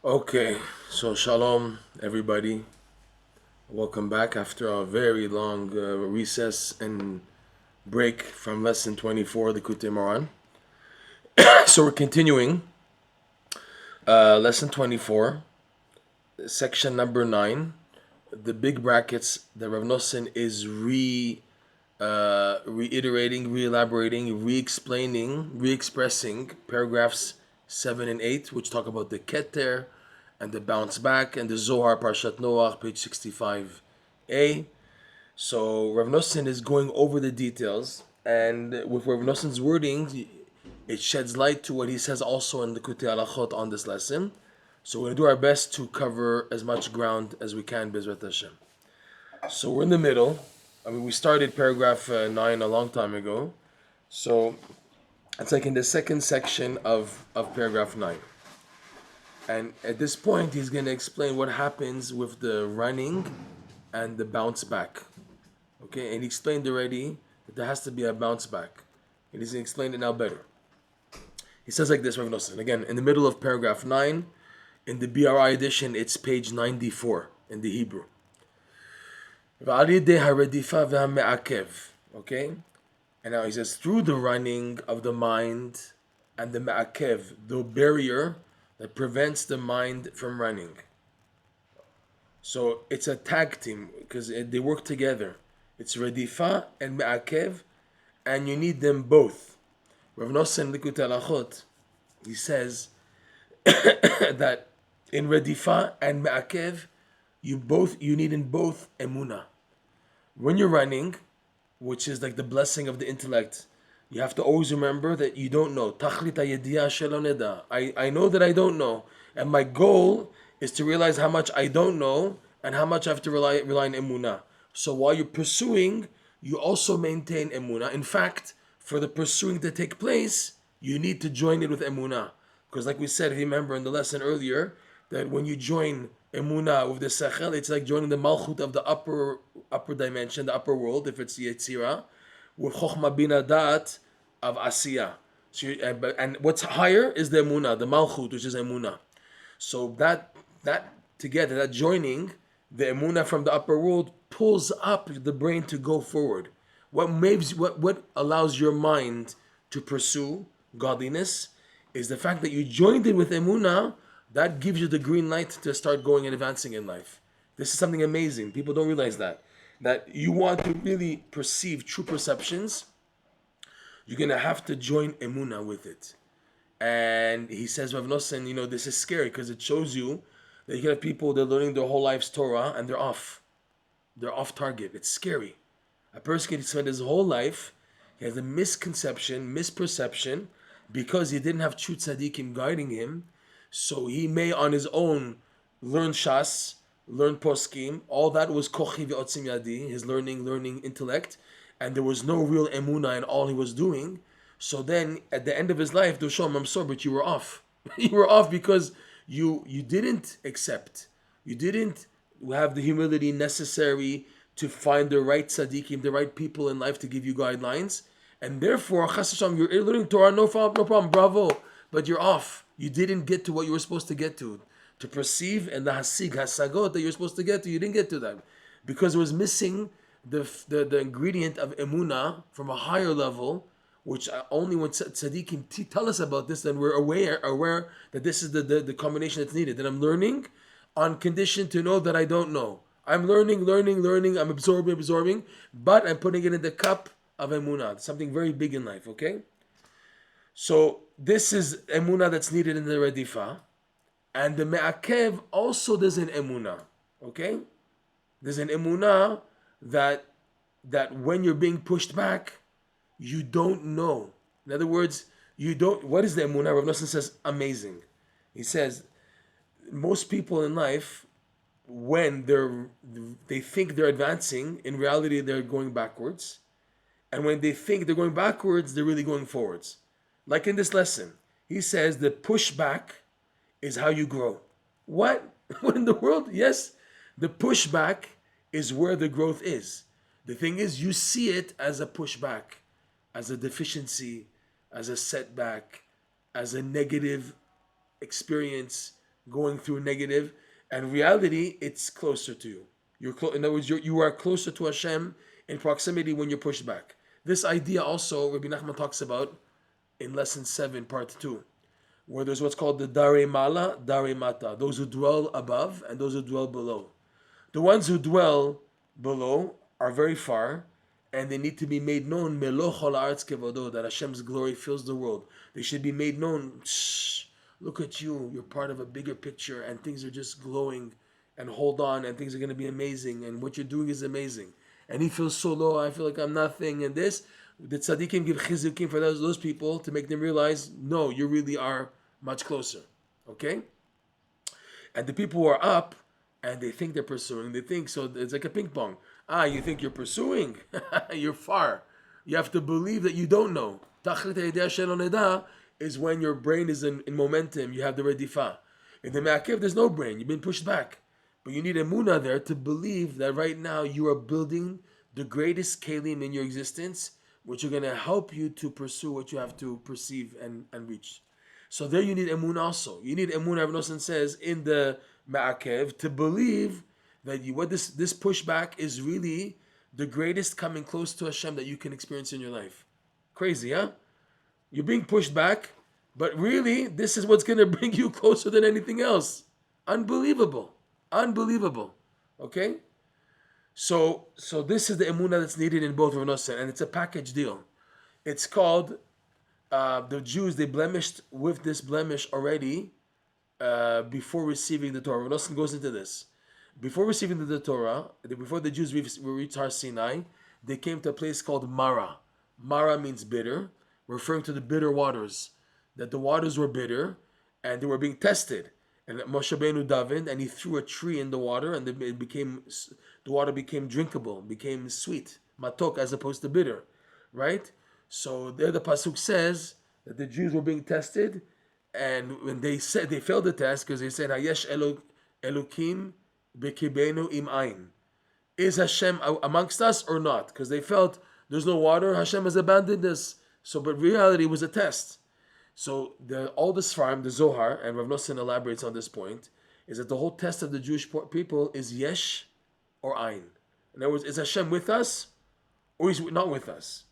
Okay, so shalom, everybody. Welcome back after a very long recess and break from lesson 24, Likutey Moharan. So we're continuing lesson 24, section number 9, the big brackets that Reb Noson is reiterating, re-elaborating, re-explaining, re-expressing paragraphs 7 and 8, which talk about the Keter and the bounce back, and the Zohar Parshat Noach, page 65a. So Rav Nosson is going over the details, and with Rav Nosson's wording, it sheds light to what he says also in the Likutey Alachot on this lesson. So we're going to do our best to cover as much ground as we can, Bezrat Hashem. So we're in the middle. We started paragraph 9 a long time ago. So it's like in the second section of paragraph 9. And at this point, he's going to explain what happens with the running and the bounce back. Okay, and he explained already that there has to be a bounce back. And he's going to explain it now better. He says like this, Rav Noson. Again, in the middle of paragraph 9, in the BRI edition, it's page 94 in the Hebrew. Okay? And now he says, through the running of the mind and the ma'akev, the barrier that prevents the mind from running. So it's a tag team because they work together. It's redifa and ma'akev, and you need them both. Rav Noson Likutey Alachot, he says that in redifa and ma'akev, you need in both emuna. When you're running, which is like the blessing of the intellect, you have to always remember that you don't know. I know that I don't know. And my goal is to realize how much I don't know and how much I have to rely on emunah. So while you're pursuing, you also maintain emunah. In fact, for the pursuing to take place, you need to join it with emunah. Because like we said, if you remember in the lesson earlier, that when you join emunah with the sechel, it's like joining the malchut of the upper dimension, the upper world, if it's Yetzirah, with chokhmah bina dat of asiya. So and what's higher is the emunah, the malchut, which is emunah. So that together, that joining the emunah from the upper world pulls up the brain to go forward. What allows your mind to pursue godliness is the fact that you joined it with emunah. That gives you the green light to start going and advancing in life. This is something amazing. People don't realize that you want to really perceive true perceptions, you're gonna have to join emuna with it. And he says, Rav Noson, this is scary because it shows you that you can have people that are learning their whole life's Torah and they're off. They're off target. It's scary. A person can spend his whole life, he has a misperception, because he didn't have true tzaddikim guiding him. So he may on his own learn Shas, learn poskim. All that was kochi ve'otzim yadi, his learning intellect, and there was no real emuna in all he was doing. So then, at the end of his life, they'll show him, "I'm sorry, but you were off. You were off because you didn't accept, you didn't have the humility necessary to find the right tzaddikim, the right people in life to give you guidelines, and therefore, chas v'shalom, you're learning Torah, no problem, bravo, but you're off. You didn't get to what you were supposed to get to perceive, and the hasagot that you're supposed to get to, you didn't get to that because it was missing the ingredient of emuna from a higher level, which only when tzaddikim tell us about this, then we're aware that this is the combination that's needed. That I'm learning on condition to know that I don't know. I'm learning. I'm absorbing, but I'm putting it in the cup of emunah, something very big in life. Okay, so this is emunah that's needed in the redifa, and the me'akev also there's an emunah. Okay, there's an emunah that when you're being pushed back, you don't know. In other words, you don't. What is the emunah? Rav Noson says amazing. He says most people in life, when they think they're advancing, in reality they're going backwards, and when they think they're going backwards, they're really going forwards. Like in this lesson, he says the pushback is how you grow. What? What in the world? Yes, the pushback is where the growth is. The thing is, you see it as a pushback, as a deficiency, as a setback, as a negative experience. going through negative, and reality, it's closer to you. In other words, you are closer to Hashem in proximity when you're pushed back. This idea also Rabbi Nachman talks about in lesson 7, part 2, where there's what's called the Dare Mala, Dare Mata, those who dwell above and those who dwell below. The ones who dwell below are very far, and they need to be made known, Melo chol haaretz kevodo, that Hashem's glory fills the world. They should be made known, shh, look at you, you're part of a bigger picture, and things are just glowing, and hold on, and things are going to be amazing, and what you're doing is amazing. And he feels so low, I feel like I'm nothing, and this. The tzaddikim give chizukim for those people to make them realize, no, you really are much closer. Okay? And the people who are up, and they think they're pursuing, they think, so it's like a ping pong. You think you're pursuing? You're far. You have to believe that you don't know. Tachlit ha'idea shelo neda is when your brain is in momentum, you have the redifa. In the Me'akev, there's no brain, you've been pushed back. But you need emunah there to believe that right now you are building the greatest kelim in your existence, which are going to help you to pursue what you have to perceive and reach. So there you need emunah also. You need emunah, Reb Noson says, in the Me'akev, to believe that this pushback is really the greatest coming close to Hashem that you can experience in your life. Crazy, huh? You're being pushed back, but really, this is what's going to bring you closer than anything else. Unbelievable. Unbelievable. Okay? So this is the emunah that's needed in both Reb Noson, and it's a package deal. It's called, the Jews, they blemished with this blemish already before receiving the Torah. Reb Noson goes into this. Before receiving the Torah, before the Jews reached Har Sinai, they came to a place called Mara. Mara means bitter, referring to the bitter waters. That the waters were bitter, and they were being tested. And Moshe Rabbeinu davened, and he threw a tree in the water, and the water became drinkable, became sweet, matok, as opposed to bitter, right? So there the pasuk says that the Jews were being tested, and when they failed the test because they said, Hayesh Elokim bekibenu im ayin. Is Hashem amongst us or not? Because they felt there's no water, Hashem has abandoned us. So, but reality was a test. So all the Sfarim, the Zohar, and Reb Noson elaborates on this point, is that the whole test of the Jewish people is yesh or ayin. In other words, is Hashem with us or is he not with us?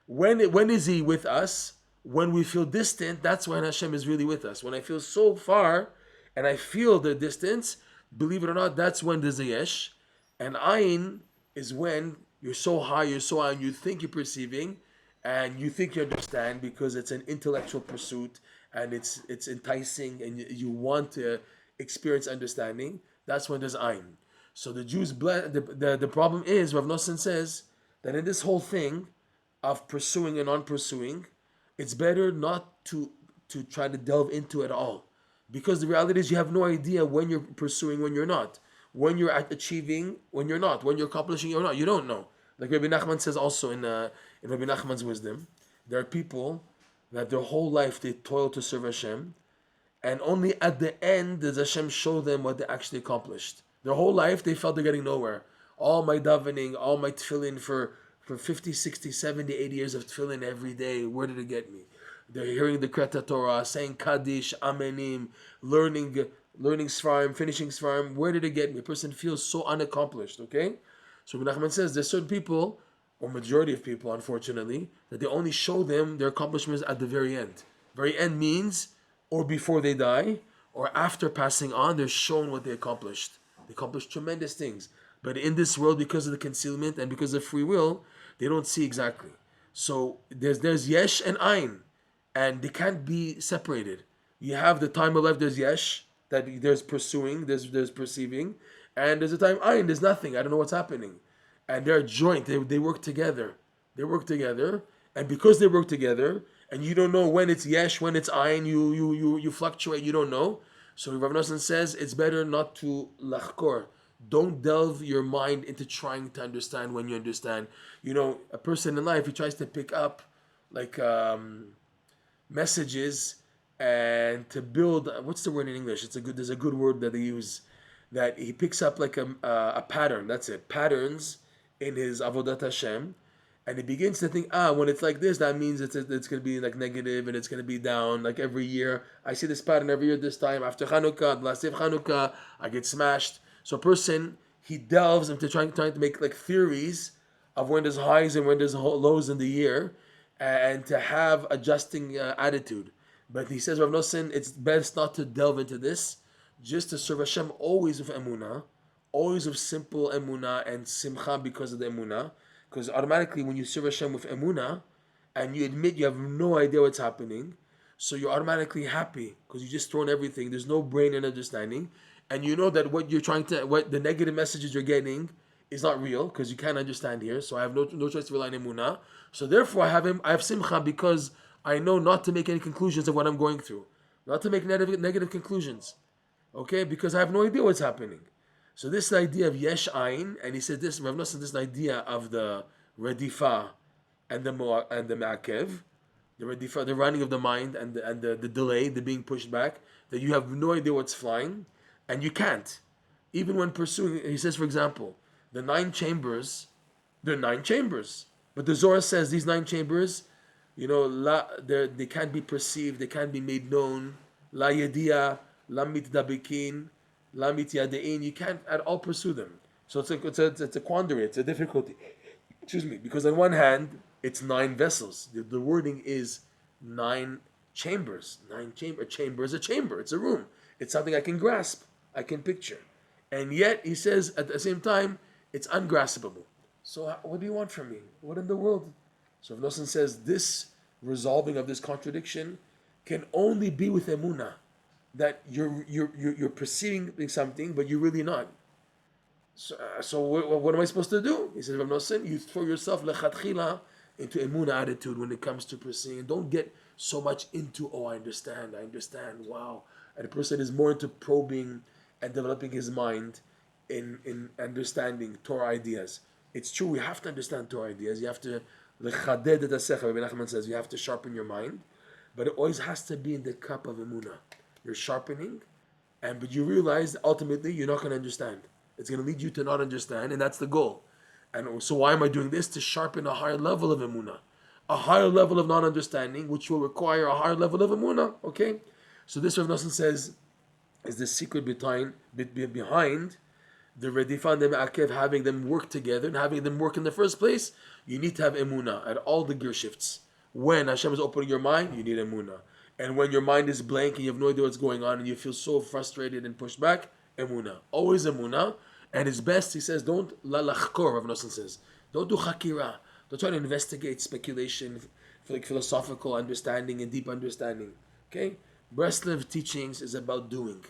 When is he with us? When we feel distant, that's when Hashem is really with us. When I feel so far and I feel the distance, believe it or not, that's when there's a yesh. And ayin is when you're so high, and you think you're perceiving, and you think you understand because it's an intellectual pursuit and it's enticing and you want to experience understanding. That's when there's ayin. So the Jews, the problem is, Reb Noson says that in this whole thing of pursuing and non-pursuing, it's better not to try to delve into it all. Because the reality is you have no idea when you're pursuing, when you're not. When you're achieving, when you're not. When you're accomplishing or not. You don't know. Like Rabbi Nachman says also in Rabbi Nachman's wisdom, there are people that their whole life they toil to serve Hashem, and only at the end does Hashem show them what they actually accomplished. Their whole life they felt they're getting nowhere. All my davening, all my tefillin for 50, 60, 70, 80 years of tefillin every day, where did it get me? They're hearing the Kreta Torah, saying Kaddish, Amenim, learning Sfarim, finishing Sfarim. Where did it get me? A person feels so unaccomplished, okay? So Rabbi Nachman says there's certain people, or majority of people, unfortunately, that they only show them their accomplishments at the very end. Very end means, or before they die, or after passing on, they're shown what they accomplished. They accomplished tremendous things. But in this world, because of the concealment and because of free will, they don't see exactly. So there's yesh and ayin, and they can't be separated. You have the time of life, there's yesh, that there's pursuing, there's perceiving, and there's a time ayin, there's nothing, I don't know what's happening. And they're joint, they work together. They work together, and because they work together, and you don't know when it's yesh, when it's ayin, you fluctuate, you don't know. So Reb Noson says it's better not to lachkor. Don't delve your mind into trying to understand when you understand. You know, a person in life, he tries to pick up like messages and to build, what's the word in English? There's a good word that they use, that he picks up like a pattern. That's it, patterns in his avodat Hashem, And he begins to think, when it's like this, that means it's going to be like negative and it's going to be down. Like every year, I see this pattern every year. This time after Hanukkah, the last day of Hanukkah, I get smashed. So a person, he delves into trying to make like theories of when there's highs and when there's lows in the year, and to have adjusting attitude. But he says, Reb Noson, it's best not to delve into this, just to serve Hashem always with emunah, always with simple emunah and simcha because of the emunah. Because automatically, when you serve Hashem with emunah, and you admit you have no idea what's happening, so you're automatically happy because you just thrown everything. There's no brain and understanding, and you know that what the negative messages you're getting is not real because you can't understand here. So I have no choice to rely on emunah. So therefore, I have simcha because I know not to make any conclusions of what I'm going through, not to make negative conclusions. Okay, because I have no idea what's happening. So this idea of yesh ayin, and he said this, Reb Noson, this idea of the redifa and the ma'akev, the redifa, the running of the mind, and the delay, the being pushed back, that you have no idea what's flying, and you can't. Even when pursuing, he says, for example, the 9 chambers, they're 9 chambers. But the Zohar says these 9 chambers, they can't be perceived, they can't be made known. La yediya, la mitdabikin, la mityadein, you can't at all pursue them. So it's a quandary, it's a difficulty. Excuse me, because on one hand, it's 9 vessels. The wording is 9 chambers. 9 chamber. A chamber is a chamber. It's a room. It's something I can grasp. I can picture. And yet, he says, at the same time, it's ungraspable. So what do you want from me? What in the world? So Reb Noson says, this resolving of this contradiction can only be with emunah, that you're perceiving something, but you're really not. So what am I supposed to do? He says, Reb Noson, you throw yourself lechatchila into emunah attitude when it comes to perceiving. Don't get so much into, I understand, wow. And the person is more into probing and developing his mind in understanding Torah ideas. It's true, we have to understand Torah ideas. You have to lechaded et hasecha, Rabbi Nachman says, you have to sharpen your mind, but it always has to be in the cup of emunah. You're sharpening, but you realize ultimately you're not going to understand. It's going to lead you to not understand, and that's the goal. And so why am I doing this? To sharpen a higher level of emunah, a higher level of non-understanding, which will require a higher level of emunah. Okay, so this Reb Noson says is the secret behind the redifa and the ma'akev, having them work together and having them work in the first place. You need to have emunah at all the gear shifts. When Hashem is opening your mind, you need emunah. And when your mind is blank and you have no idea what's going on and you feel so frustrated and pushed back, emunah. Always emunah. And it's best, he says, don't la lachkor, Reb Noson says. Don't do chakira. Don't try to investigate speculation, like philosophical understanding and deep understanding. Okay? Breslov teachings is about doing.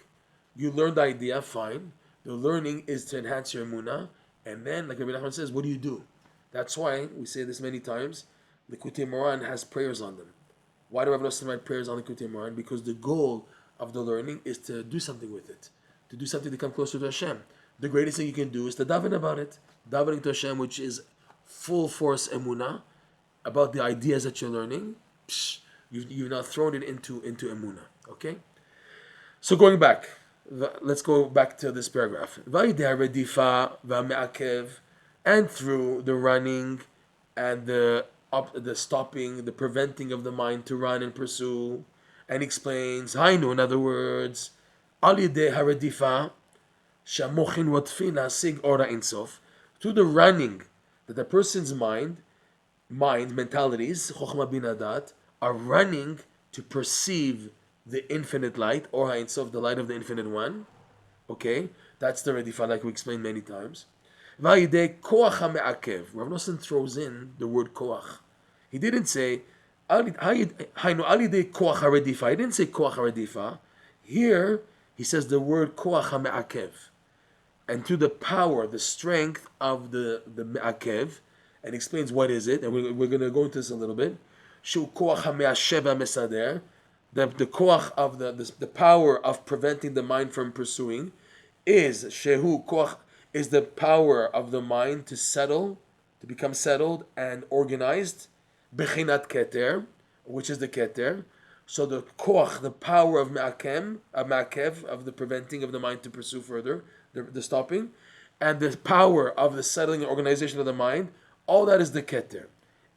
You learn the idea, fine. The learning is to enhance your emunah. And then, like Rabbi Nachman says, what do you do? That's why, we say this many times, Likutey Moharan has prayers on them. Why do Reb Noson write prayers on Likutey Moharan? Because the goal of the learning is to do something with it. To do something to come closer to Hashem. The greatest thing you can do is to daven about it. Davening to Hashem, which is full force emunah, about the ideas that you're learning. You've now thrown it into emunah. Okay? So going back, let's go back to this paragraph. And through the running and the stopping, the preventing of the mind to run and pursue, and explains, Hainu, in other words, al yidei haredifa, shamochin watfina sig ora insof, through the running that the person's mind, mentalities, chokhmah bin adat, are running to perceive the infinite light, or ha'insof, the light of the infinite one. Okay, that's the redifa, like we explained many times. Va'idei koach ha'me'akev. Rav Noson throws in the word koach. He didn't say haynu alidei koach ha'redifa. He didn't say koach ha'redifa. Here he says the word koach ha'me'akev, and to the power, the strength of the me'akev, and explains what is it, and we're going to go into this a little bit. Shu koach ha'me'ashev ha'mesader. The koach of the power of preventing the mind from pursuing is shehu koach, is the power of the mind to settle, to become settled and organized. Bechinat keter, which is the keter. So the koach, the power of ma'akev, of the preventing of the mind to pursue further, the stopping, and the power of the settling and organization of the mind. All that is the keter.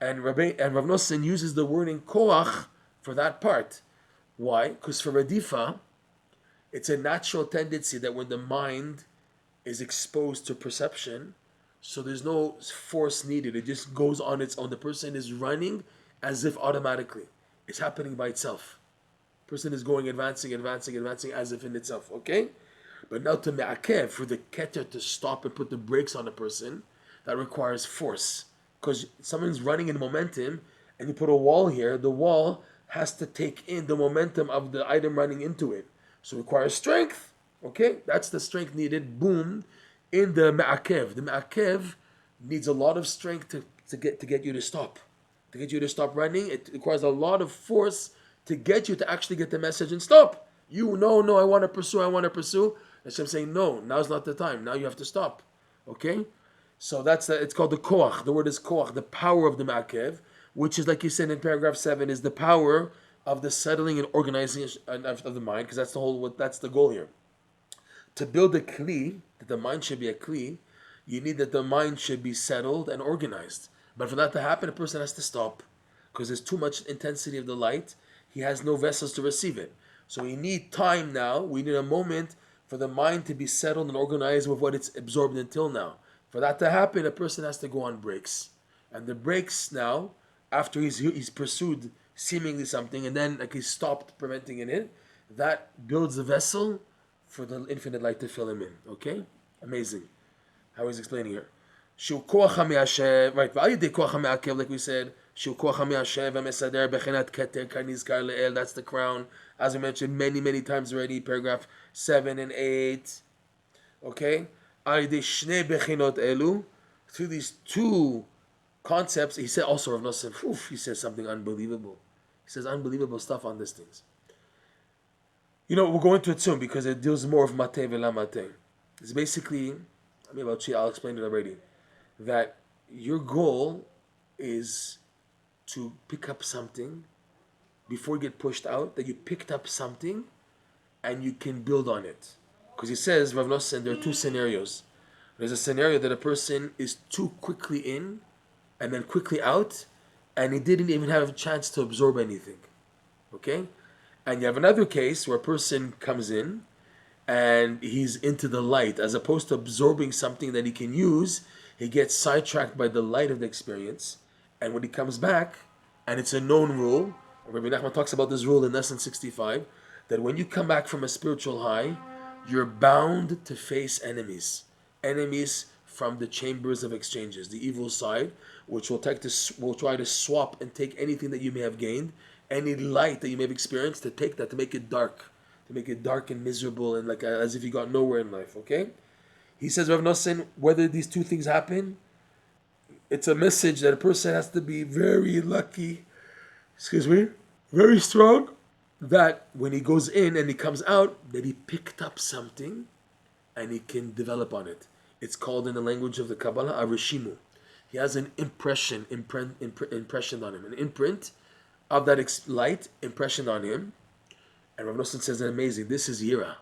And Rav Noson uses the wording koach for that part. Why? Because for radifa, it's a natural tendency that when the mind is exposed to perception, so there's no force needed. It just goes on its own. The person is running as if automatically. It's happening by itself. Person is going, advancing as if in itself. Okay? But now to me'akev, for the keter to stop and put the brakes on a person, that requires force. Because someone's running in momentum, and you put a wall here, the wall has to take in the momentum of the item running into it. So it requires strength. Okay? That's the strength needed. Boom. In the me'akev. The me'akev needs a lot of strength to get you to stop. To get you to stop running, it requires a lot of force to get you to actually get the message and stop. You know, no, I want to pursue. And so I'm saying, no, now's not the time. Now you have to stop. Okay? So it's called the koach. The word is koach, the power of the ma'akev, which is, like you said in paragraph 7, is the power of the settling and organizing of the mind, because that's the goal here. To build a kli, that the mind should be a kli, you need that the mind should be settled and organized. But for that to happen, a person has to stop, because there's too much intensity of the light. He has no vessels to receive it. So we need time now. We need a moment for the mind to be settled and organized with what it's absorbed until now. For that to happen, a person has to go on breaks. And the breaks now, after he's pursued seemingly something, and then he's stopped preventing it, that builds the vessel for the infinite light to fill him in. Okay? Amazing. How he's explaining here. Right, like we said, that's the crown, as we mentioned many times already, paragraph 7 and 8. Okay? Through these two concepts, he said also, Rav Noson, he says something unbelievable. He says unbelievable stuff on these things. We'll go into it soon because it deals more of Matei and Lo Matei. It's basically, I'll explain it already, that your goal is to pick up something before you get pushed out, that you picked up something and you can build on it. Because he says, Rav Noson, there are two scenarios. There's a scenario that a person is too quickly in and then quickly out, and he didn't even have a chance to absorb anything. Okay? And you have another case where a person comes in and he's into the light. As opposed to absorbing something that he can use, he gets sidetracked by the light of the experience. And when he comes back, and it's a known rule, Rabbi Nachman talks about this rule in Lesson 65, that when you come back from a spiritual high, you're bound to face enemies. Enemies from the chambers of exchanges, the evil side, which will try to swap and take anything that you may have gained, any light that you may have experienced, to take that, to make it dark and miserable, and as if you got nowhere in life. Okay? He says, Rav Noson, whether these two things happen, it's a message that a person has to be very lucky, very strong, that when he goes in and he comes out, that he picked up something and he can develop on it. It's called, in the language of the Kabbalah, a reshimu. He has an impression on him, an imprint of that light impression on him. And Rav Noson says that amazing. This is yira.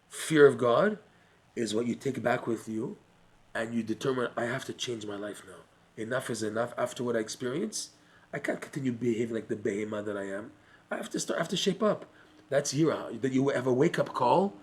Fear of God is what you take back with you, and you determine, I have to change my life now. Enough is enough. After what I experienced, I can't continue behaving like the behemoth that I am. I have to shape up. That's yira. That you have a wake-up call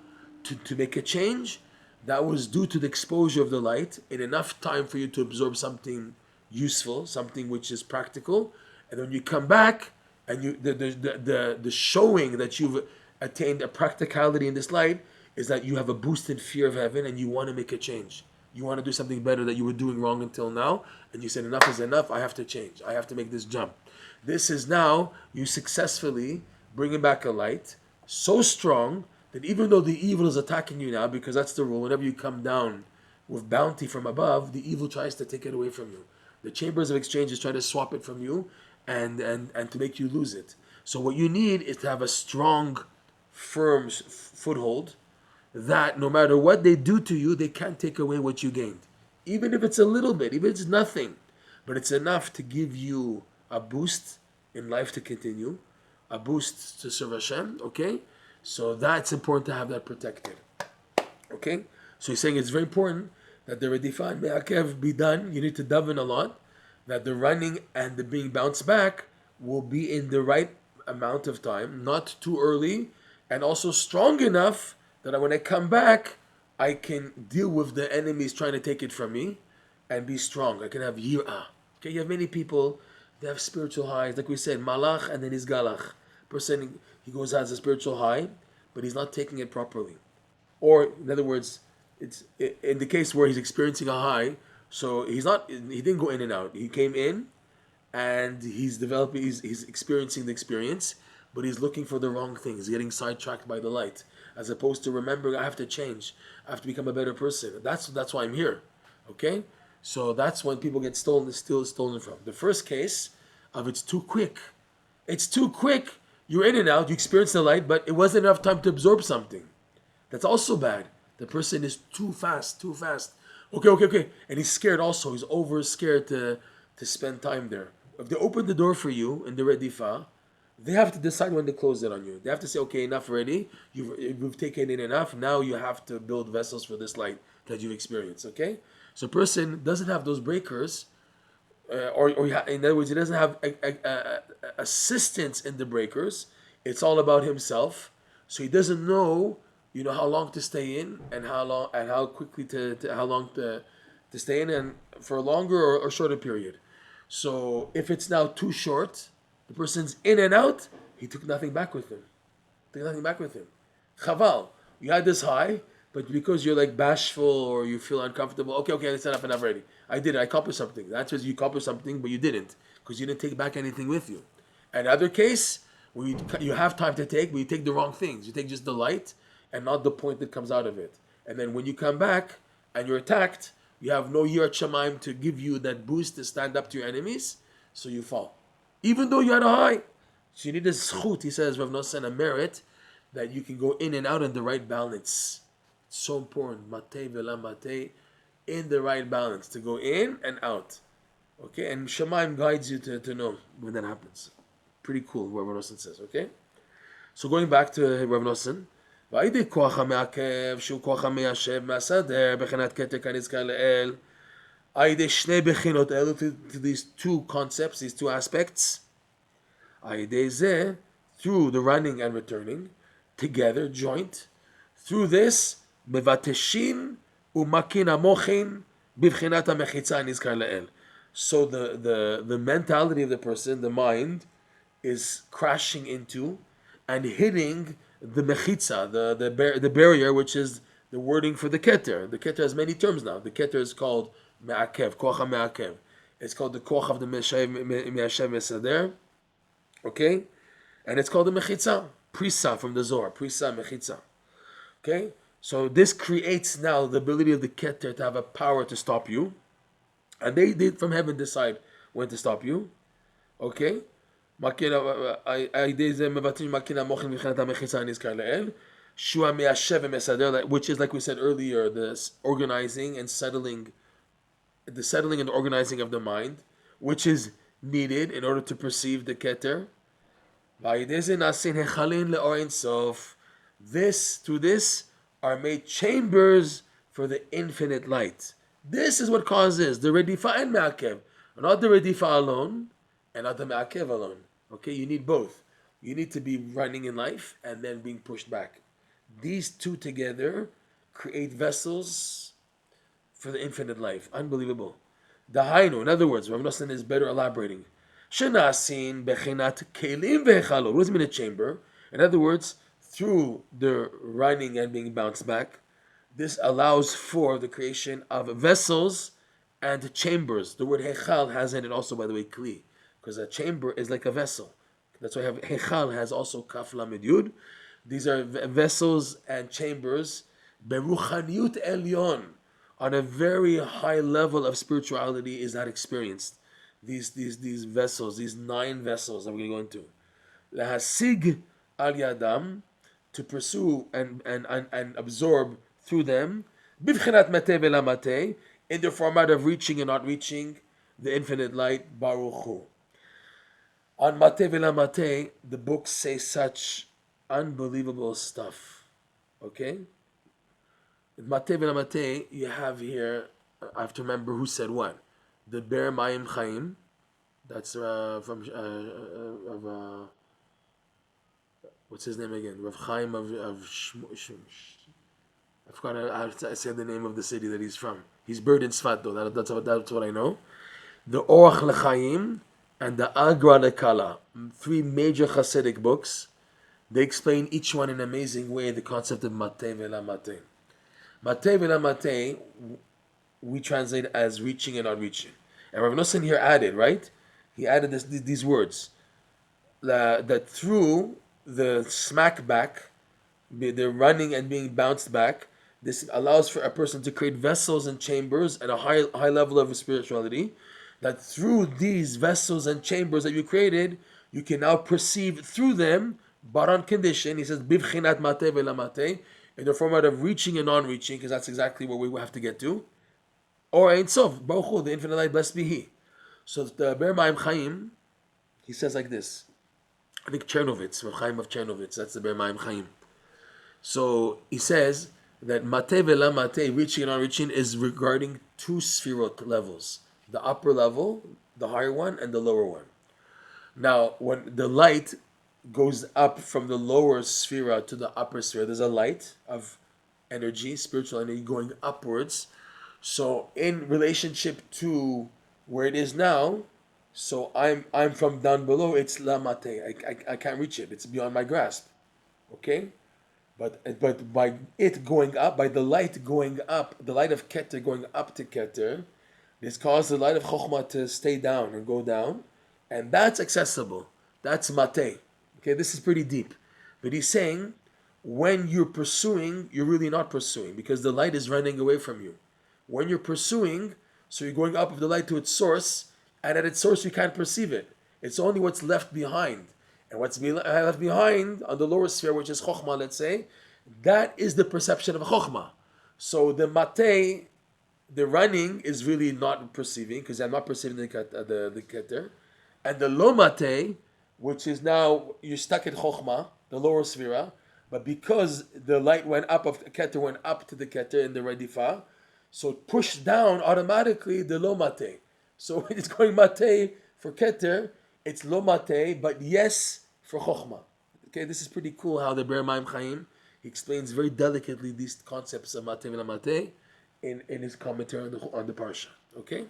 to make a change. That was due to the exposure of the light in enough time for you to absorb something useful, something which is practical, and when you come back and the showing that you've attained a practicality in this light is that you have a boosted fear of heaven and you want to make a change. You want to do something better that you were doing wrong until now, and you said enough is enough. I have to change. I have to make this jump. This is now you successfully bringing back a light so strong that even though the evil is attacking you now, because that's the rule, whenever you come down with bounty from above, the evil tries to take it away from you. The chambers of exchanges try to swap it from you and to make you lose it. So what you need is to have a strong, firm foothold that no matter what they do to you, they can't take away what you gained. Even if it's a little bit, even if it's nothing, but it's enough to give you a boost in life to continue, a boost to serve Hashem, okay? So that's important to have that protected. Okay? So he's saying it's very important that the Redifa and Me'akev be done. You need to daven a lot. that the running and the being bounced back will be in the right amount of time, not too early, and also strong enough that when I come back, I can deal with the enemies trying to take it from me and be strong. I can have yir'ah. Okay, you have many people, they have spiritual highs. Like we said, malach and then he's galach. Person, he goes has a spiritual high, but he's not taking it properly. Or, in other words, it's in the case where he's experiencing a high, so he didn't go in and out. He came in and he's experiencing the experience, but he's looking for the wrong things. He's getting sidetracked by the light, as opposed to remembering, I have to change, I have to become a better person. That's why I'm here. Okay, so that's when people get stolen from. The first case of it's too quick. It's too quick. You're in and out. You experience the light, but it wasn't enough time to absorb something. That's also bad. The person is too fast. Okay. And he's scared also. He's over scared to spend time there. If they open the door for you in the redifa, they have to decide when to close it on you. They have to say, okay, enough already. We've taken in enough. Now you have to build vessels for this light that you've experienced. Okay? So a person doesn't have those breakers, in other words, he doesn't have assistance in the breakers. It's all about himself. So he doesn't know, how long to stay in and how quickly how long to stay in, and for a longer or shorter period. So if it's now too short, the person's in and out, he took nothing back with him. Chaval, you had this high, but because you're like bashful or you feel uncomfortable, okay, that's enough already. I did it, I accomplished something. That's because you accomplished something, but you didn't, because you didn't take back anything with you. Another case, where you have time to take, but you take the wrong things. You take just the light and not the point that comes out of it. And then when you come back and you're attacked, you have no yirat shamayim to give you that boost to stand up to your enemies, so you fall. Even though you had a high. So you need a zchut, he says, Reb Noson, a merit, that you can go in and out in the right balance. It's so important. Matei and Lo Matei, in the right balance, to go in and out. Okay, and Shamayim guides you to know when that happens. Pretty cool what Reb Noson says, okay? So going back to Reb Noson, והיידי כוח המעכב שהוא כוח המיישב מהסדר בחינת כתר כנזכר לאל, היידי שני בחינות אלו, to these two concepts, these two aspects, היידי זה, through the running and returning, together, joint, through this, מבטשים ומקין המוחין בבחינת המחיצה הנזכר לאל. So the mentality of the person, the mind, is crashing into and hitting the mechitza, the barrier, which is the wording for the keter. The keter has many terms now. The keter is called me'akev, koach me'akev. It's called the koach of the me'ashev mesader. Okay? And it's called the mechitza, prisa from the Zohar, prisa mechitza. Okay? So this creates now the ability of the keter to have a power to stop you. And they did from heaven decide when to stop you. Okay? which is like we said earlier, the organizing and settling, the settling and organizing of the mind, which is needed in order to perceive the keter. Through this are made chambers for the infinite light. This is what causes the redifa and me'akev, not the redifa alone and not the me'akev alone. Okay, you need both. You need to be running in life and then being pushed back. These two together create vessels for the infinite life. Unbelievable. Dahainu, in other words, Reb Noson is better elaborating. Shenasin bechinat kelim vehechalot. What does it mean a chamber? In other words, through the running and being bounced back, this allows for the creation of vessels and chambers. The word hechal has in it also, by the way, kli, because a chamber is like a vessel. That's why I have hechal has also kaf lamed yud. These are vessels and chambers beruchaniyut elyon, on a very high level of spirituality is that experienced. These vessels, these 9 vessels that we're going to go into. Lahasig al yadam, to pursue and absorb through them, bivchinat Matei and Lo Matei, in the format of reaching and not reaching the infinite light, Baruch Hu. On Matei and Lo Matei, the books say such unbelievable stuff. Okay? In Matei and Lo Matei, you have here, I have to remember who said what. the Be'er Mayim Chaim. That's from what's his name again? Rav Chaim I forgot how to say the name of the city that he's from. He's buried in Sfat though. That's what I know. The Orach LeChaim and the Agra deKalla, three major Hasidic books. They explain each one in an amazing way the concept of Matei and Lo Matei. Matei and Lo Matei we translate as reaching and unreaching. And Reb Noson here added, right? He added these words that through the smack back, the running and being bounced back, this allows for a person to create vessels and chambers at a high level of spirituality. That through these vessels and chambers that you created, you can now perceive through them, but on condition. He says, "Bivchinat Matei ve'Lo Matei," in the format of reaching and non-reaching, because that's exactly where we have to get to. Or Ein Sof, Baruch Hu, the infinite light, blessed be He. So the Be'er Mayim Chaim, he says like this. I think Chernovitz, Rav Chaim of Chernovitz, that's the Be'er Mayim Chaim. So he says that Matei ve'Lo Matei, reaching and non-reaching, is regarding two sphirot levels. The upper level, the higher one, and the lower one. Now, when the light goes up from the lower sphere to the upper sphere, there's a light of energy, spiritual energy, going upwards. So in relationship to where it is now, so I'm from down below, it's Lo Matei. I can't reach it. It's beyond my grasp. Okay? But by it going up, by the light going up, the light of Keter going up to Keter, this caused the light of Chokhmah to stay down and go down. And that's accessible. That's Matei. Okay, this is pretty deep. But he's saying, when you're pursuing, you're really not pursuing, because the light is running away from you. When you're pursuing, so you're going up of the light to its source, and at its source you can't perceive it. It's only what's left behind. And what's left behind on the lower sphere, which is Chokhmah, let's say, that is the perception of Chokhmah. So the Matei, the running, is really not perceiving, because I'm not perceiving the Keter. And the Lo Matei, which is now, you're stuck at Chokhmah, the lower sphere, but because the light went up of Keter, went up to the Keter in the Redifa, so it pushed down automatically the Lo Matei. So when it's going Matei for Keter, it's Lo Matei, but yes for Chokhmah. Okay, this is pretty cool how the Be'er Mayim Chaim, he explains very delicately these concepts of Matei and Lo Matei in his commentary on the Parsha. Okay?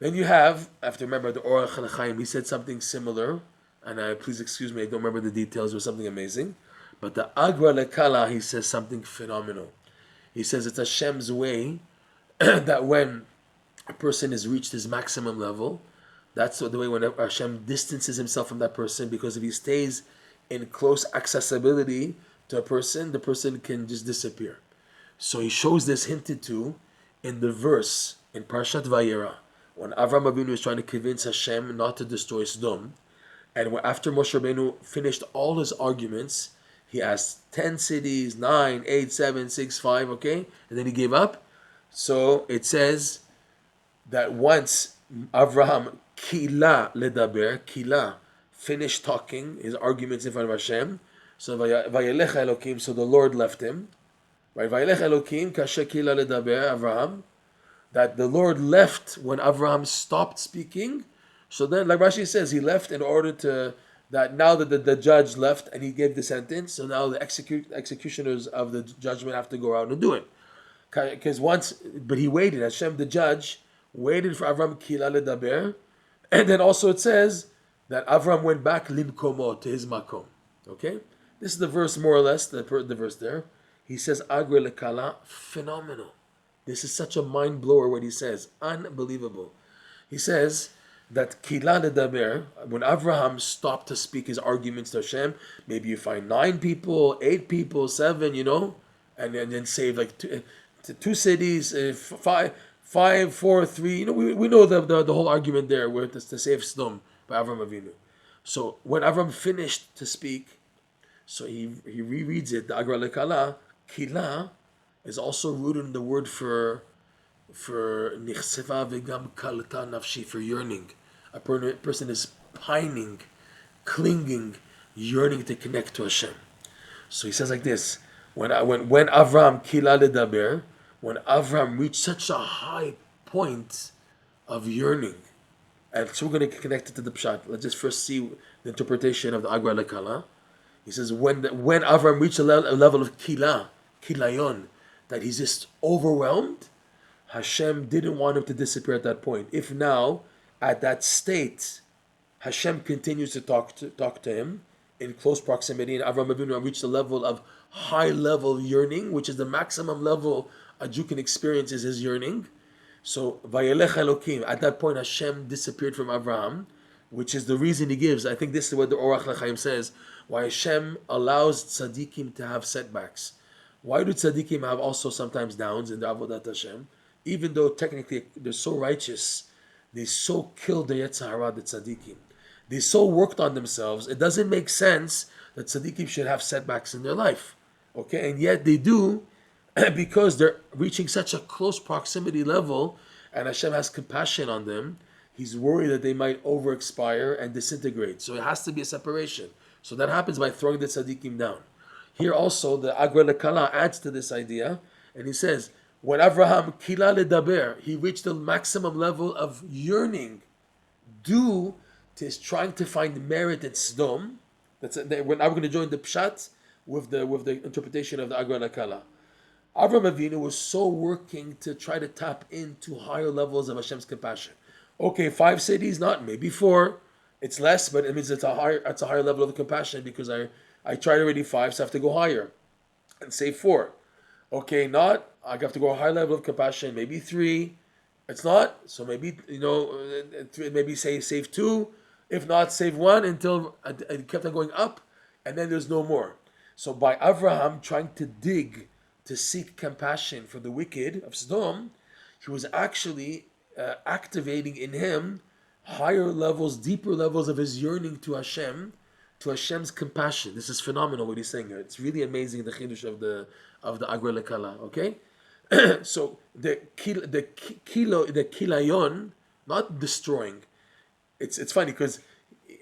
Then you have, after remember the Orach LeChaim, he said something similar, and please excuse me, I don't remember the details, it was something amazing. But the Agra deKalla, he says something phenomenal. He says it's Hashem's way that when a person has reached his maximum level, that's the way when Hashem distances himself from that person, because if he stays in close accessibility to a person, the person can just disappear. So he shows this hinted to in the verse in Parshat Vayera, when Avraham Avinu is trying to convince Hashem not to destroy Sodom, and after Moshe Rabbeinu finished all his arguments, he asked 10 cities, 9, 8, 7, 6, 5, okay? And then he gave up. So it says that once Avraham Kila ledaber, Kila, finished talking his arguments in front of Hashem, so Vayelech Elokim, so the Lord left him. Right? Vayelech Elokim, kasher Kila ledaber, Avraham, that the Lord left when Avraham stopped speaking. So then, like Rashi says, he left in order to, that now that the judge left and he gave the sentence, so now the executioners of the judgment have to go out and do it. Because but he waited, Hashem, the judge, waited for Avram Kila ledaber, and then also it says that Avram went back limkomo, to his makom. Okay? This is the verse more or less, the verse there. He says, Agra deKalla, phenomenal. This is such a mind blower what he says, unbelievable. He says that Kila ledaber, when Avraham stopped to speak his arguments to Hashem, maybe you find 9 people, 8 people, 7, and then save like two cities, 5, 4, 3. We know the whole argument there where it's to save Sodom by Avraham Avinu. So when Avraham finished to speak, so he rereads it. The Agra deKalla, Kila, is also rooted in the word for nichseva vegam kalta nafshi, for yearning. A person is pining, clinging, yearning to connect to Hashem. So he says like this: when Avram Kila ledaber, when Avram reached such a high point of yearning. And so we're going to connect it to the Pshat. Let's just first see the interpretation of the Agra LeKalla. He says, when Avram reached a level of kilayon, that he's just overwhelmed, Hashem didn't want him to disappear at that point. If now, at that state, Hashem continues to talk to him in close proximity, and Avram Avinu reached a level of high-level yearning, which is the maximum level a Jew can experience is his yearning. So, Vayelech Elokim, at that point Hashem disappeared from Avraham, which is the reason he gives. I think this is what the Orach LeChaim says, why Hashem allows tzaddikim to have setbacks. Why do tzaddikim have also sometimes downs in the Avodat Hashem? Even though technically they're so righteous, they so killed the Yetzer Hara, the tzaddikim. They so worked on themselves, it doesn't make sense that tzaddikim should have setbacks in their life. Okay, and yet they do, because they're reaching such a close proximity level, and Hashem has compassion on them. He's worried that they might over-expire and disintegrate. So it has to be a separation. So that happens by throwing the tzaddikim down. Here also, the Agra LeKalla adds to this idea, and he says, when Avraham kila ledaber, he reached the maximum level of yearning due to his trying to find merit in Sdom. We're now going to join the Pshat with the interpretation of the Agra LeKalla. Avram Avinu was so working to try to tap into higher levels of Hashem's compassion. Okay, 5 cities, not maybe 4. It's less, but it means it's a higher level of compassion because I tried already 5, so I have to go higher and say 4. Okay, not, I have to go a high level of compassion, maybe 3. It's not, so maybe, maybe save 2. If not, save 1 until it kept on going up, and then there's no more. So by Avraham trying to dig, to seek compassion for the wicked of Sodom, he was actually activating in him higher levels, deeper levels of his yearning to Hashem, to Hashem's compassion. This is phenomenal what he's saying here. It's really amazing, the chidush of the Agra LeKalla. Okay, so the kilayon, not destroying. It's funny because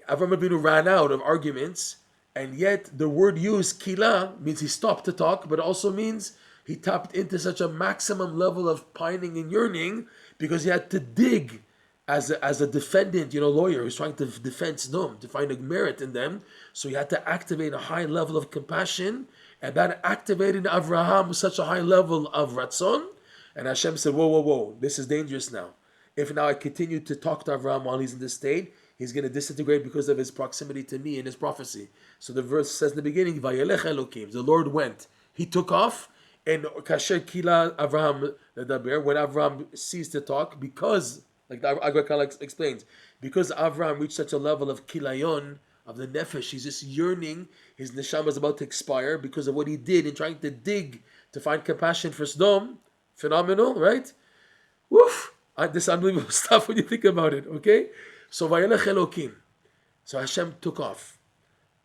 Avram Avinu ran out of arguments, and yet the word used kila means he stopped to talk, but also means he tapped into such a maximum level of pining and yearning because he had to dig as a defendant, lawyer who's trying to defend Sodom, to find a merit in them. So he had to activate a high level of compassion, and that activated Avraham such a high level of ratzon. And Hashem said, whoa, this is dangerous now. If now I continue to talk to Avraham while he's in this state, he's going to disintegrate because of his proximity to me and his prophecy. So the verse says in the beginning, Vayelech Elokim, the Lord went. He took off, and Kasher Kila Avraham Ledaber, when Avraham ceased to talk, because, like the Agra LeKalla explains, because Avraham reached such a level of kilayon, of the nefesh, he's just yearning, his neshama is about to expire because of what he did in trying to dig to find compassion for Sodom. Phenomenal, right? Woof! This is unbelievable stuff when you think about it, okay? So Vayelech Elokim. So Hashem took off.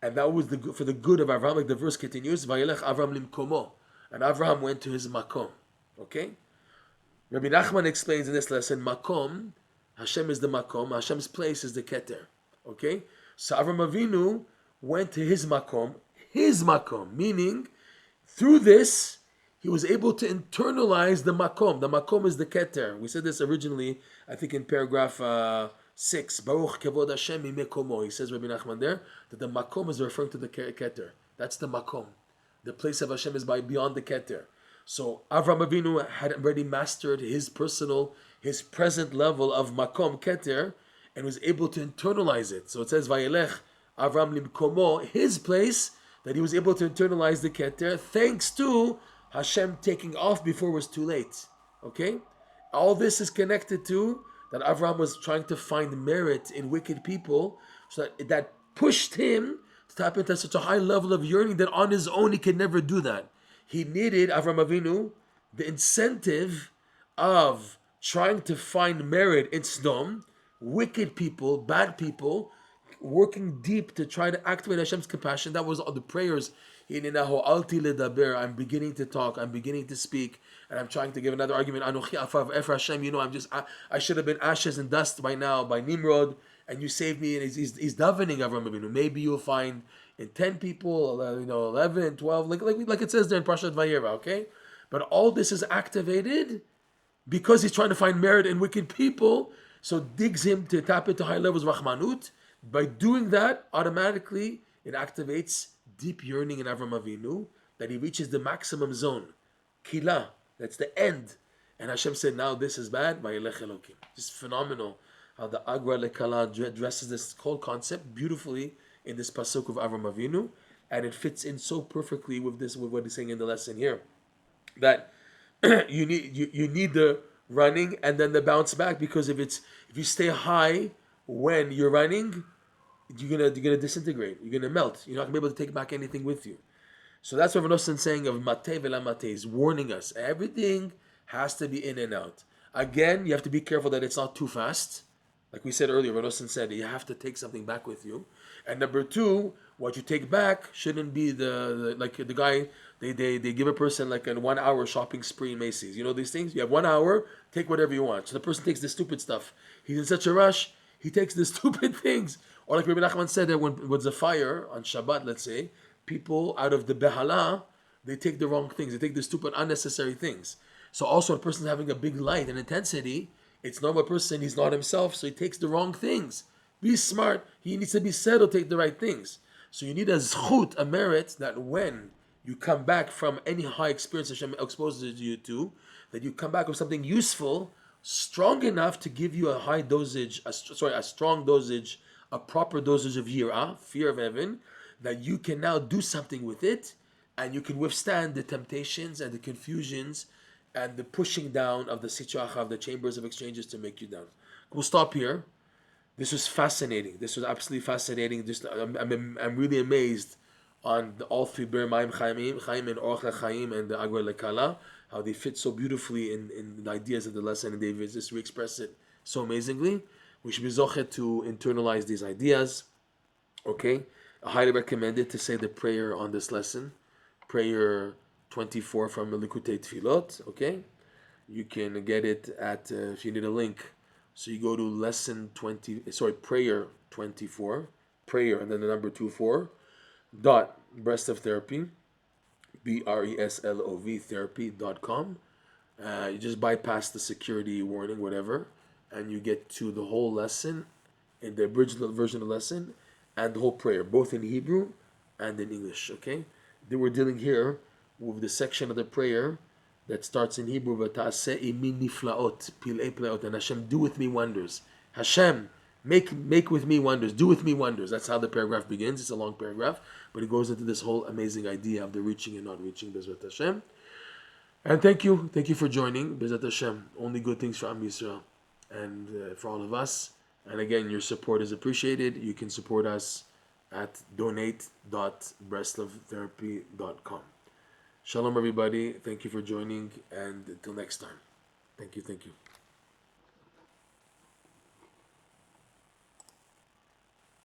And that was for the good of Avraham, like the verse continues, Vayelech Avram limkomo. And Avraham went to his makom. Okay? Rabbi Nachman explains in this lesson, makom, Hashem is the makom, Hashem's place is the keter. Okay? So Avram Avinu went to his makom, meaning through this, he was able to internalize the makom. The makom is the keter. We said this originally, I think in paragraph 6. Baruch kevod Hashem mimekomo. He says, Rabbi Nachman there, that the makom is referring to the keter. That's the makom. The place of Hashem is beyond the keter. So Avram Avinu had already mastered his present level of makom keter, and was able to internalize it. So it says, Vayelech Avram limkomo, his place, that he was able to internalize the keter, thanks to Hashem taking off before it was too late. Okay? All this is connected to that Avraham was trying to find merit in wicked people, so that pushed him to tap into such a high level of yearning that on his own he could never do that. He needed, Avraham Avinu, the incentive of trying to find merit in Sodom, wicked people, bad people, working deep to try to activate Hashem's compassion. That was all the prayers. I'm beginning to talk, I'm beginning to speak, and I'm trying to give another argument. Hashem, I should have been ashes and dust by now, by Nimrod, and you saved me. And he's davening Avram Avinu. Maybe you'll find in 10 people, 11, 12, like it says there in Parashat Vayera, okay? But all this is activated because he's trying to find merit in wicked people, So digs him to tap into high levels of Rahmanut. By doing that, automatically it activates deep yearning in Avram Avinu that he reaches the maximum zone. Kila, that's the end. And Hashem said, now this is bad, Vayelech Elokim. Just phenomenal how the Agra LeKala addresses this whole concept beautifully in this pasuk of Avram Avinu, and it fits in so perfectly with what he's saying in the lesson here. That you need the running and then the bounce back, because if you stay high when you're running, you're gonna disintegrate. You're gonna melt. You're not gonna be able to take back anything with you. So that's what Reb Noson saying of Matei and Lo Matei is warning us. Everything has to be in and out. Again, you have to be careful that it's not too fast. Like we said earlier, Reb Noson said you have to take something back with you. And number two, what you take back shouldn't be like the guy. They give a person like a 1 hour shopping spree in Macy's. You know these things? You have 1 hour, take whatever you want. So the person takes the stupid stuff. He's in such a rush, he takes the stupid things. Or like Rabbi Nachman said that when it was a fire on Shabbat, let's say, people out of the behala, they take the wrong things. They take the stupid, unnecessary things. So also a person having a big light and intensity, it's not a person, he's not himself, so he takes the wrong things. Be smart. He needs to be said to take the right things. So you need a zchut, a merit, that when you come back from any high experience Hashem exposes you to, that you come back with something useful, strong enough to give you a high dosage, a strong dosage, a proper dosage of yirah, fear of heaven, that you can now do something with it, and you can withstand the temptations and the confusions and the pushing down of the sitracha, of the chambers of exchanges to make you down. We'll stop here. This was fascinating. This was absolutely fascinating. I'm really amazed on all three Be'er Mayim Chaim and Orach LeChaim and the Agra deKalla, how they fit so beautifully in the ideas of the lesson, and they just re-express it so amazingly. We should be zochet to internalize these ideas. Okay, I highly recommend it to say the prayer on this lesson, prayer 24 from the Likutey Tfilot. Okay, you can get it at if you need a link. So you go to prayer 24, prayer and then the number 24 dot breslov-therapy, BRESLOV therapy.com. You just bypass the security warning, whatever, and you get to the whole lesson in the original version of the lesson and the whole prayer, both in Hebrew and in English. Okay, then we're dealing here with the section of the prayer that starts in Hebrew, "V'ta'aseh imi niflaot, pilei pleot," and Hashem, do with me wonders. Hashem, make with me wonders, do with me wonders. That's how the paragraph begins. It's a long paragraph, but it goes into this whole amazing idea of the reaching and not reaching, Bezrat Hashem. And thank you for joining, Bezrat Hashem. Only good things for Am Yisrael and for all of us. And again, your support is appreciated. You can support us at donate.breslovtherapy.com. Shalom, everybody. Thank you for joining, and until next time. Thank you.